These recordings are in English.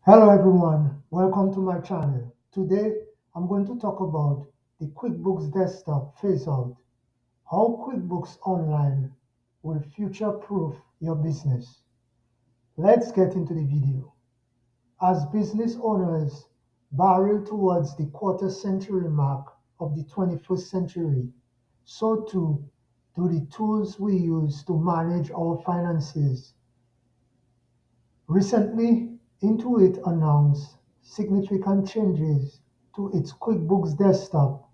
Hello everyone, welcome to my channel. Today I'm going to talk about the QuickBooks Desktop phase out, how QuickBooks Online will future-proof your business. Let's get into the video. As business owners barrel towards the quarter century mark of the 21st century, so too do the tools we use to manage our finances. Recently, Intuit announced significant changes to its QuickBooks Desktop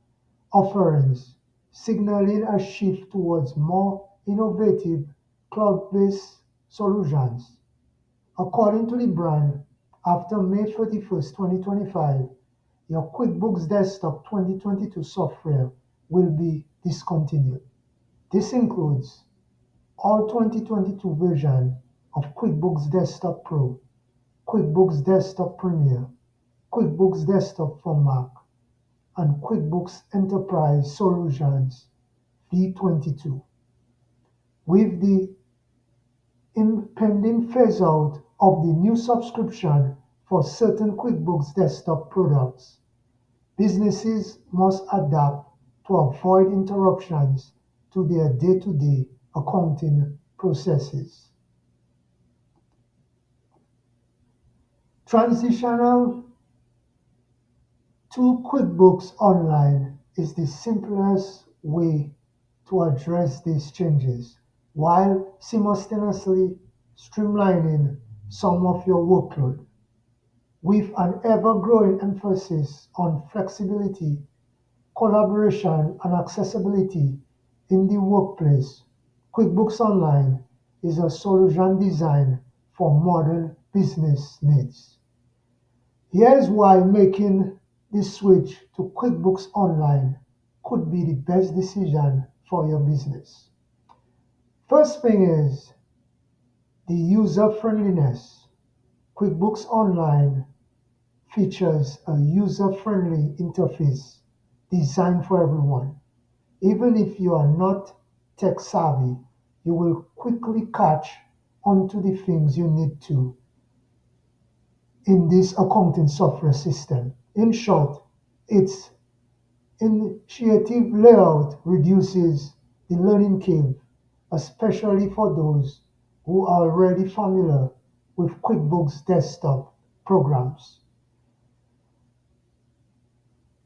offerings, signaling a shift towards more innovative cloud-based solutions. According to the brand, after May 31st, 2025, your QuickBooks Desktop 2022 software will be discontinued. This includes all 2022 version of QuickBooks Desktop Pro, QuickBooks Desktop Premier, QuickBooks Desktop for Mac, and QuickBooks Enterprise Solutions V22. With the impending phase-out of the new subscription for certain QuickBooks Desktop products, businesses must adapt to avoid interruptions to their day-to-day accounting processes. Transitional to QuickBooks Online is the simplest way to address these changes while simultaneously streamlining some of your workload. With an ever-growing emphasis on flexibility, collaboration, and accessibility in the workplace, QuickBooks Online is a solution designed for modern business needs. Here's why making the switch to QuickBooks Online could be the best decision for your business. First thing is the user friendliness. QuickBooks Online features a user-friendly interface designed for everyone. Even if you are not tech savvy, you will quickly catch on to the things you need to in this accounting software system. In short, its intuitive layout reduces the learning curve, especially for those who are already familiar with QuickBooks Desktop programs.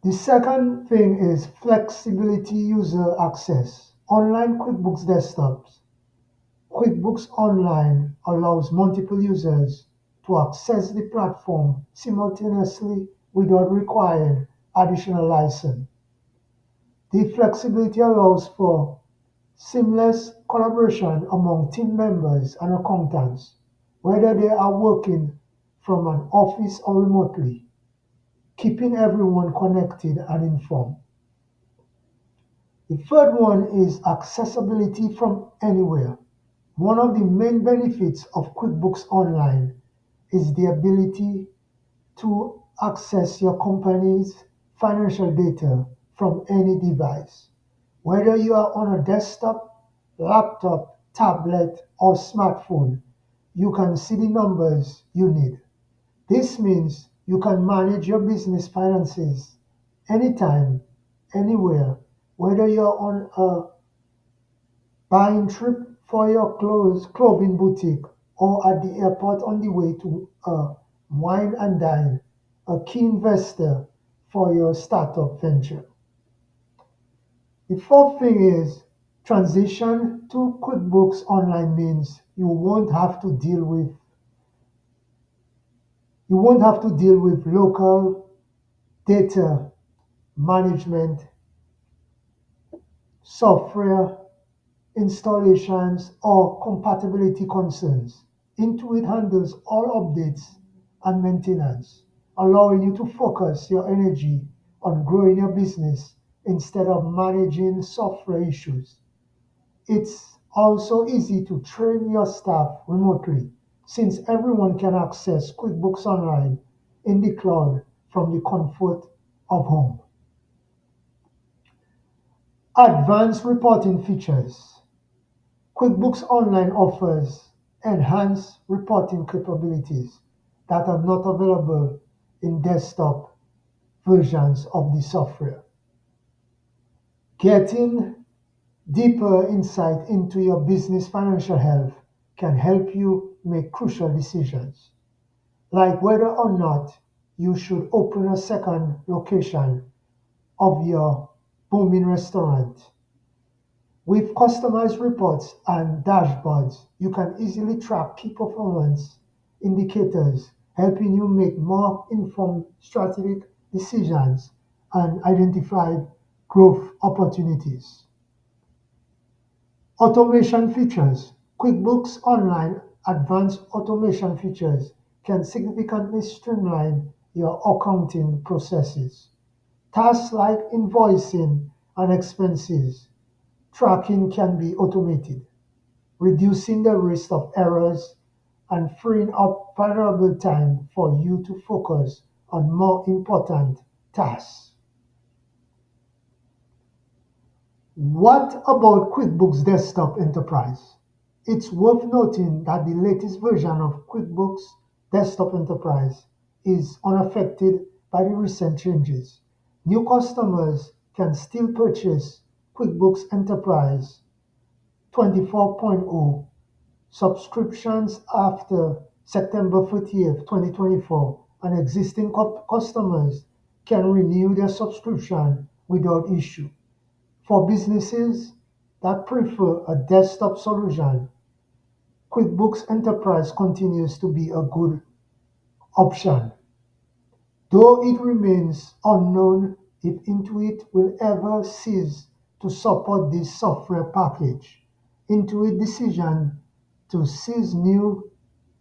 The second thing is flexibility user access. Online QuickBooks Desktops. QuickBooks Online allows multiple users to access the platform simultaneously without requiring additional license. The flexibility allows for seamless collaboration among team members and accountants, whether they are working from an office or remotely, keeping everyone connected and informed. The third one is accessibility from anywhere. One of the main benefits of QuickBooks Online is the ability to access your company's financial data from any device. Whether you are on a desktop, laptop, tablet, or smartphone, you can see the numbers you need. This means you can manage your business finances anytime, anywhere, whether you're on a buying trip for your clothing boutique, or at the airport on the way to wine and dine, a key investor for your startup venture. The fourth thing is transition to QuickBooks Online means you won't have to deal with local data management, software installations, or compatibility concerns. Intuit handles all updates and maintenance, allowing you to focus your energy on growing your business instead of managing software issues. It's also easy to train your staff remotely since everyone can access QuickBooks Online in the cloud from the comfort of home. Advanced reporting features. QuickBooks Online offers enhanced reporting capabilities. that are not available in desktop versions of the software. Getting deeper insight into your business financial health can help you make crucial decisions, like whether or not you should open a second location of your booming restaurant. With customized reports and dashboards, you can easily track key performance indicators, helping you make more informed strategic decisions and identify growth opportunities. Automation features. QuickBooks Online advanced automation features can significantly streamline your accounting processes. Tasks like invoicing and expenses tracking can be automated, reducing the risk of errors and freeing up valuable time for you to focus on more important tasks. What about QuickBooks Desktop Enterprise? It's worth noting that the latest version of QuickBooks Desktop Enterprise is unaffected by the recent changes. New customers can still purchase QuickBooks Enterprise 24.0 subscriptions after September 30th, 2024, and existing customers can renew their subscription without issue. For businesses that prefer a desktop solution, QuickBooks Enterprise continues to be a good option, though it remains unknown if Intuit will ever cease to support this software package. Intuit's decision to cease new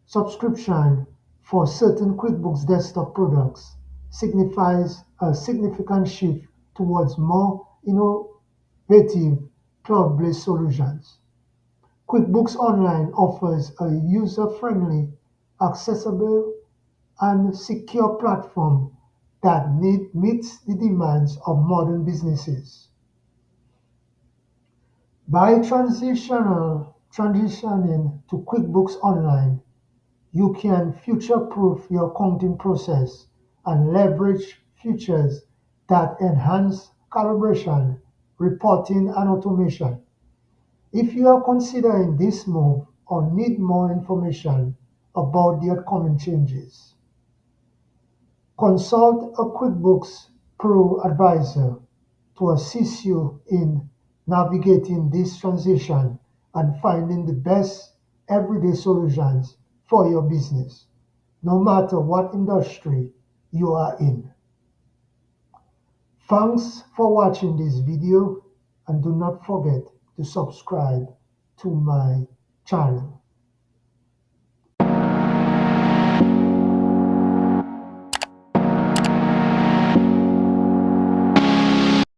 subscription for certain QuickBooks Desktop products signifies a significant shift towards more innovative cloud-based solutions. QuickBooks Online offers a user-friendly, accessible, and secure platform that meets the demands of modern businesses. By transitioning to QuickBooks Online, you can future-proof your accounting process and leverage features that enhance collaboration, reporting, and automation. If you are considering this move or need more information about the upcoming changes, consult a QuickBooks Pro advisor to assist you in navigating this transition and finding the best everyday solutions for your business, no matter what industry you are in. Thanks for watching this video, and do not forget to subscribe to my channel.